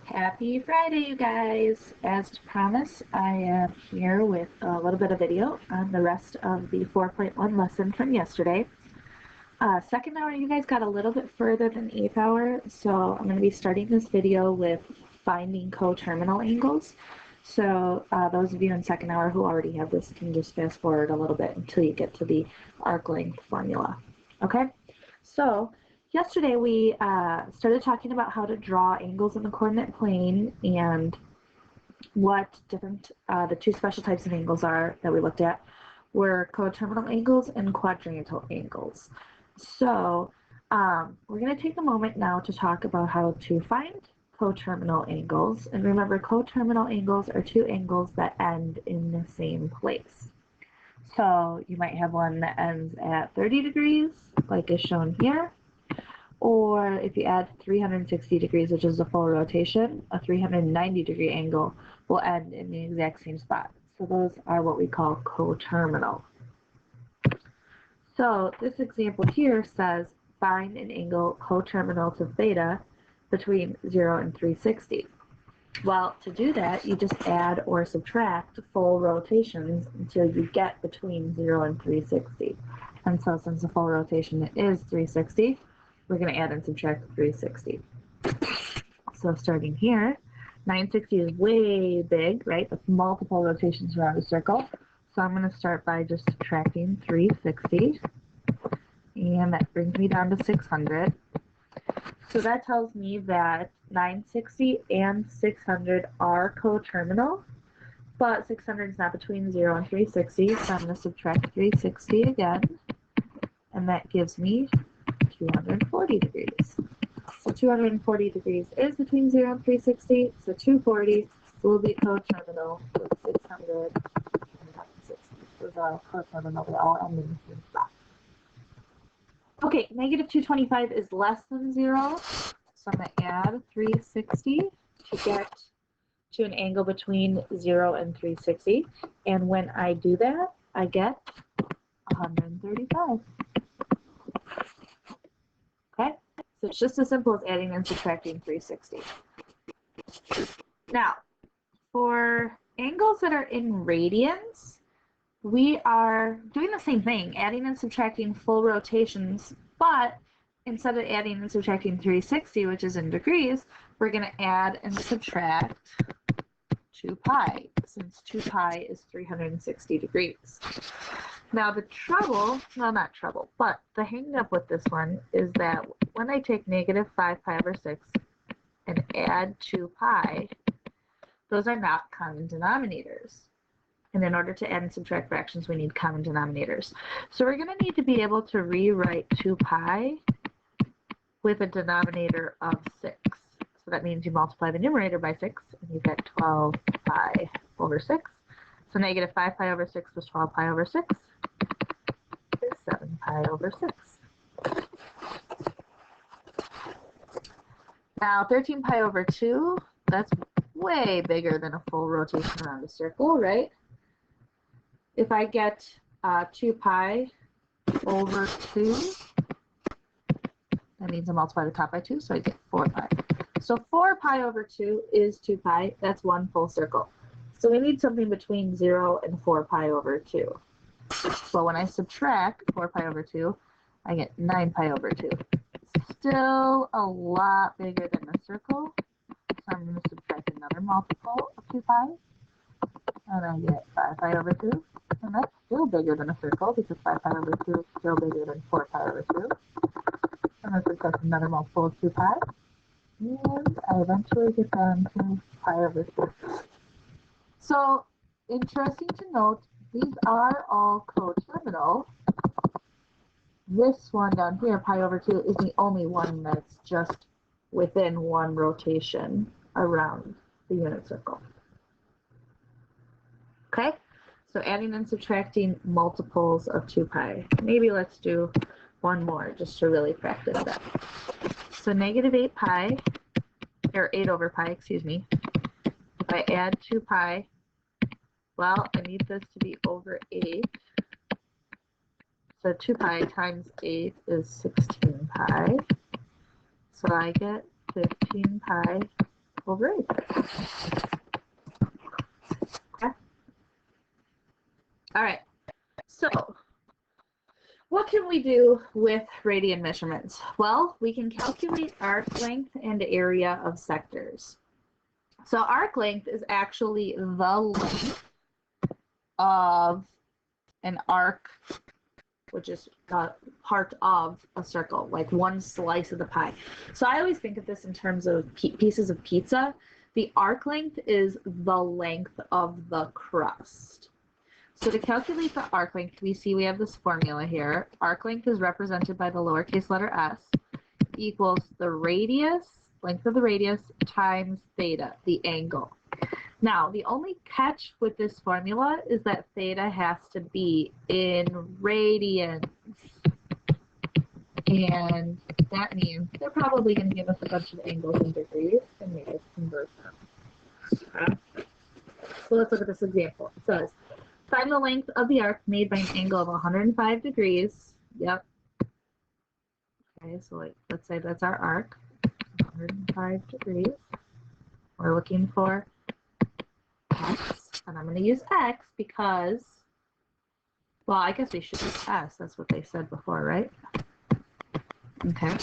Happy Friday, you guys! As promised, I am here with a little bit of video on the rest of the 4.1 lesson from yesterday. Second hour, you guys got a little bit further than eighth hour, so I'm going to be starting this video with finding coterminal angles. So those of you in second hour who already have this can just fast forward a little bit until you get to the arc length formula. Okay, so yesterday we started talking about how to draw angles in the coordinate plane and what different the two special types of angles are that we looked at were coterminal angles and quadrantal angles. So we're going to take a moment now to talk about how to find coterminal angles. And remember, coterminal angles are two angles that end in the same place. So you might have one that ends at 30 degrees, like is shown here. Or if you add 360 degrees, which is a full rotation, a 390 degree angle will end in the exact same spot. So those are what we call coterminal. So this example here says find an angle coterminal to theta between 0 and 360. Well, to do that, you just add or subtract full rotations until you get between 0 and 360. And so since the full rotation is 360, we're going to add and subtract 360. So starting here, 960 is way big, right? That's multiple rotations around a circle. So I'm going to start by just subtracting 360. And that brings me down to 600. So that tells me that 960 and 600 are coterminal, but 600 is not between 0 and 360, so I'm going to subtract 360 again, and that gives me 240 degrees. So 240 degrees is between 0 and 360, so 240 will be coterminal with 600 and 960. Those are coterminal, they all end in the same spot. Okay, negative 225 is less than 0, so I'm going to add 360 to get to an angle between 0 and 360. And when I do that, I get 135. Okay, so it's just as simple as adding and subtracting 360. Now, for angles that are in radians, we are doing the same thing, adding and subtracting full rotations, but instead of adding and subtracting 360, which is in degrees, we're going to add and subtract 2 pi, since 2 pi is 360 degrees. Now the trouble, well not trouble, but the hang up with this one is that when I take negative 5 pi over 6 and add 2 pi, those are not common denominators. And in order to add and subtract fractions, we need common denominators. So we're going to need to be able to rewrite 2 pi with a denominator of 6. So that means you multiply the numerator by 6, and you get 12 pi over 6. So negative 5 pi over 6 plus 12 pi over 6 is 7 pi over 6. Now 13 pi over 2, that's way bigger than a full rotation around a circle, right? If I get 2 pi over 2, that means I multiply the top by 2, so I get 4 pi. So 4 pi over 2 is 2 pi. That's one full circle. So we need something between 0 and 4 pi over 2. So when I subtract 4 pi over 2, I get 9 pi over 2. Still a lot bigger than a circle. So I'm going to subtract another multiple of 2 pi. And I get 5 pi over 2. And that's still bigger than a circle because 5 pi over 2 is still bigger than 4 pi over 2. I'm going to subtract another multiple of 2 pi. And I eventually get down to pi over 2. So, interesting to note, these are all coterminal. This one down here, pi over 2, is the only one that's just within one rotation around the unit circle. Okay? So adding and subtracting multiples of 2 pi. Maybe let's do one more just to really practice that. So negative 8 pi, or 8 over pi, excuse me. If I add 2 pi, well, I need this to be over 8. So 2 pi times 8 is 16 pi. So I get 15 pi over 8. Okay. All right. So what can we do with radian measurements? Well, we can calculate arc length and area of sectors. So arc length is actually the length of an arc, which is part of a circle, like one slice of the pie. So I always think of this in terms of pieces of pizza. The arc length is the length of the crust. So to calculate the arc length, we have this formula here. Arc length is represented by the lowercase letter s equals the radius, length of the radius, times theta, the angle. Now, the only catch with this formula is that theta has to be in radians. And that means they're probably going to give us a bunch of angles in degrees and make us convert them. Okay. So let's look at this example. It says, find the length of the arc made by an angle of 105 degrees. Yep. Okay, so let's say that's our arc, 105 degrees. We're looking for x, and I'm going to use x because, well, I guess we should use s. That's what they said before, right? Okay.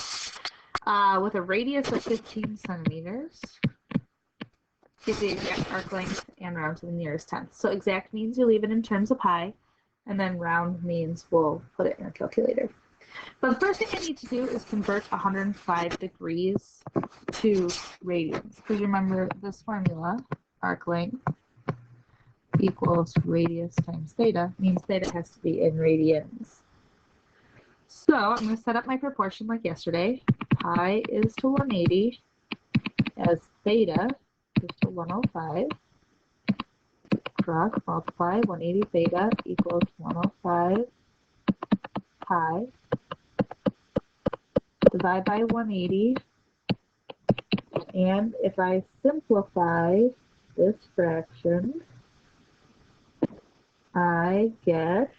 With a radius of 15 centimeters, get the exact arc length and round to the nearest tenth. So exact means you leave it in terms of pi, and then round means we'll put it in our calculator. But the first thing I need to do is convert 105 degrees to radians. Because remember this formula, arc length equals radius times theta, means theta has to be in radians. So I'm going to set up my proportion like yesterday. Pi is to 180 as theta is to 105. Cross multiply 180 theta equals 105 pi. Divide by 180. And if I simplify this fraction, I get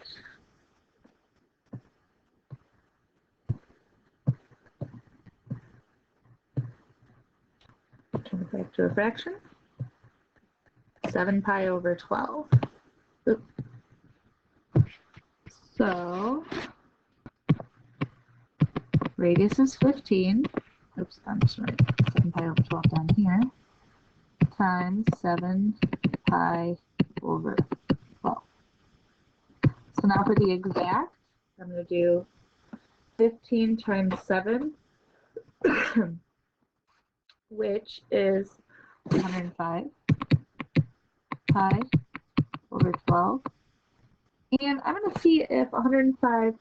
turn it back to a fraction. 7 pi over 12. Oops. So radius is 15. Oops, I'm just right. 7 pi over 12 down here. Times 7 pi over 12. So now for the exact, I'm going to do 15 times 7, which is 105 pi over 12. And I'm going to see if 105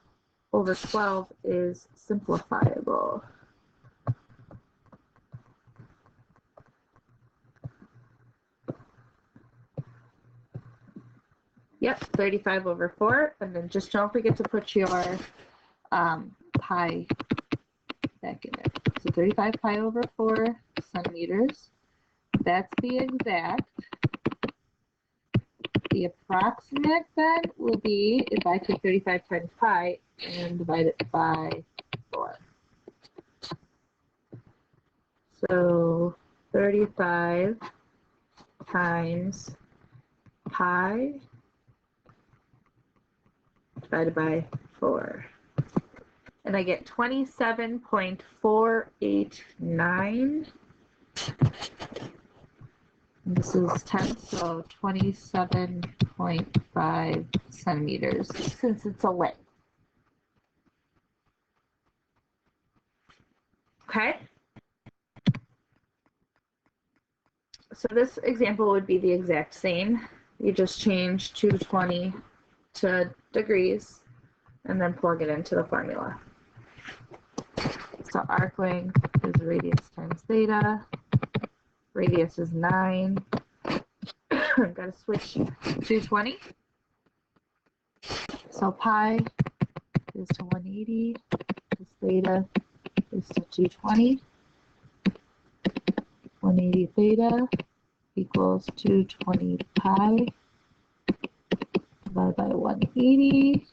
over 12 is simplifiable. Yep, 35 over 4. And then just don't forget to put your pi back in there. So 35 pi over 4 centimeters. That's the exact. The approximate then will be if I take 35 times pi and divide it by 4. So 35 times pi divided by 4. And I get 27.489. This is 10, so 27.5 centimeters since it's a length. Okay? So this example would be the exact same. You just change 220 to degrees and then plug it into the formula. So arc length is radius times theta. Radius is 9. I've got to switch 220. So pi is to 180. This theta is to 220. 180 theta equals 220 pi divided by 180.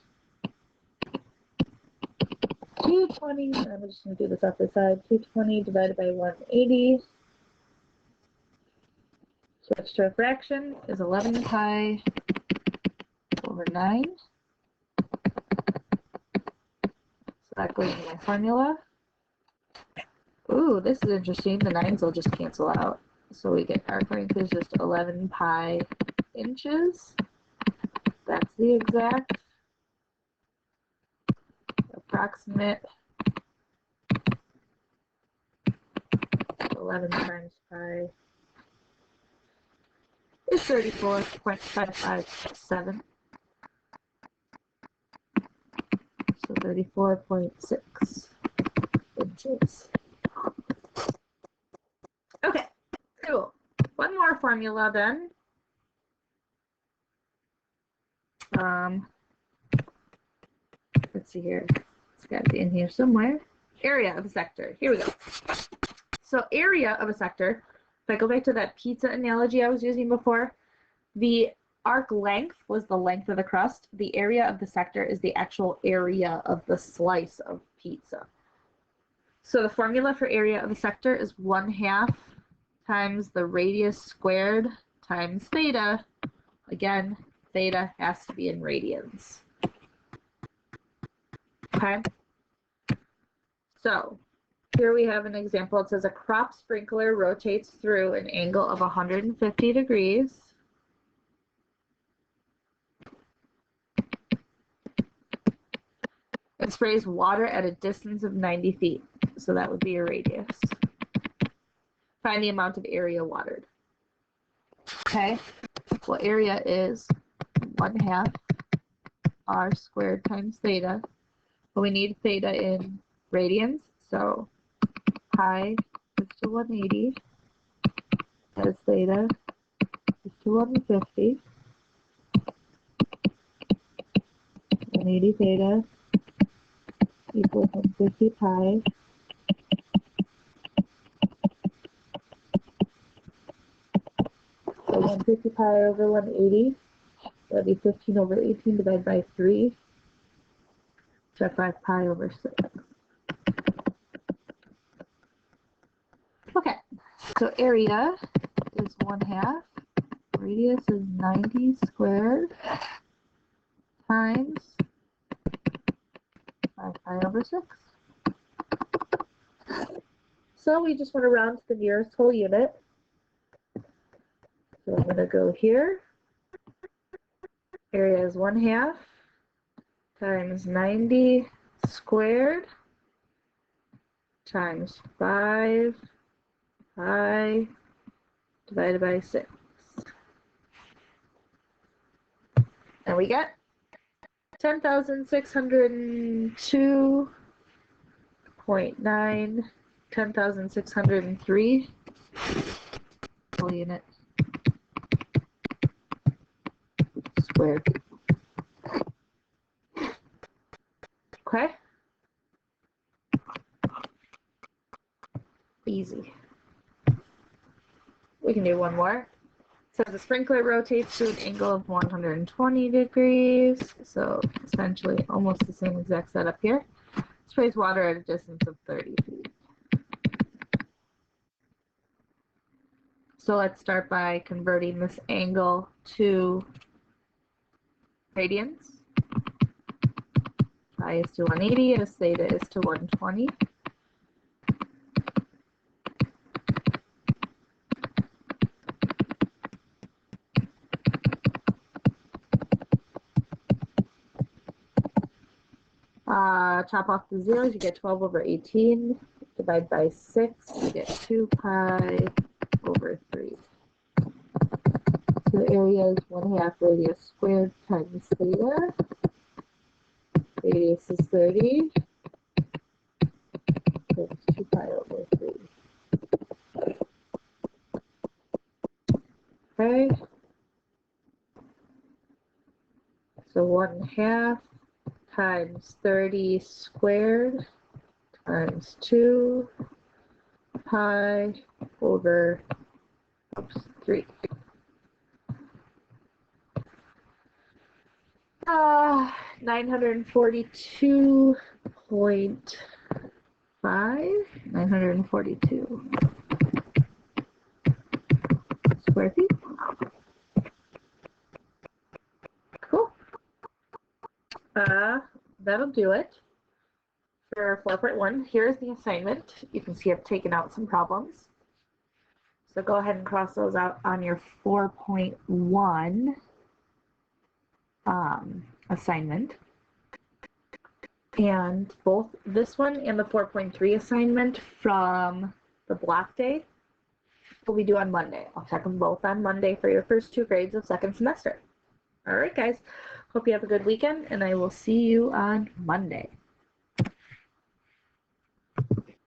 220, I'm just going to do this off the side. 220 divided by 180 Switch to a fraction is 11 pi over 9. So that goes in my formula. Ooh, this is interesting. The 9s will just cancel out. So we get arc length is just 11 pi inches. That's the exact approximate 11 times pi is 34.557. So 34.6 inches. Okay, cool. One more formula then. Let's see here. It's got to be in here somewhere. Area of a sector. Here we go. So area of a sector, if I go back to that pizza analogy I was using before, the arc length was the length of the crust. The area of the sector is the actual area of the slice of pizza. So the formula for area of a sector is 1/2 times the radius squared times theta. Again, theta has to be in radians. Okay? So here we have an example. It says a crop sprinkler rotates through an angle of 150 degrees. It sprays water at a distance of 90 feet. So that would be a radius. Find the amount of area watered. Okay. Well, area is 1/2 r squared times theta. But we need theta in radians. So pi is to 180 as theta is to 150. 180 theta equals 150 pi. So 150 pi over 180, that'd be 15 over 18 divided by 3. So 5 pi over 6. Okay, so area is 1/2. Radius is 90 squared times 5 pi over 6. So we just want to round to the nearest whole unit. So I'm going to go here. Area is 1/2 times 90 squared times 5 pi divided by 6. And we get 10,602.9, 10,603 whole unit squared. Okay? Easy. We can do one more. So the sprinkler rotates to an angle of 120 degrees. So essentially almost the same exact setup here. Sprays water at a distance of 30 feet. So let's start by converting this angle to radians. Pi is to 180 as theta is to 120. Chop off the zeros, you get 12 over 18. Divide by 6, you get 2 pi over 3. So the area is 1/2 radius squared times theta. Radius is 30. That's 2 pi over 3. Okay. So 1/2 times 30 squared times 2 pi over 3. 942.5, 942 square feet. That'll do it for 4.1. Here's the assignment. You can see I've taken out some problems. So go ahead and cross those out on your 4.1 assignment. And both this one and the 4.3 assignment from the block day will be due on Monday. I'll check them both on Monday for your first 2 grades of second semester. All right, guys. Hope you have a good weekend, and I will see you on Monday.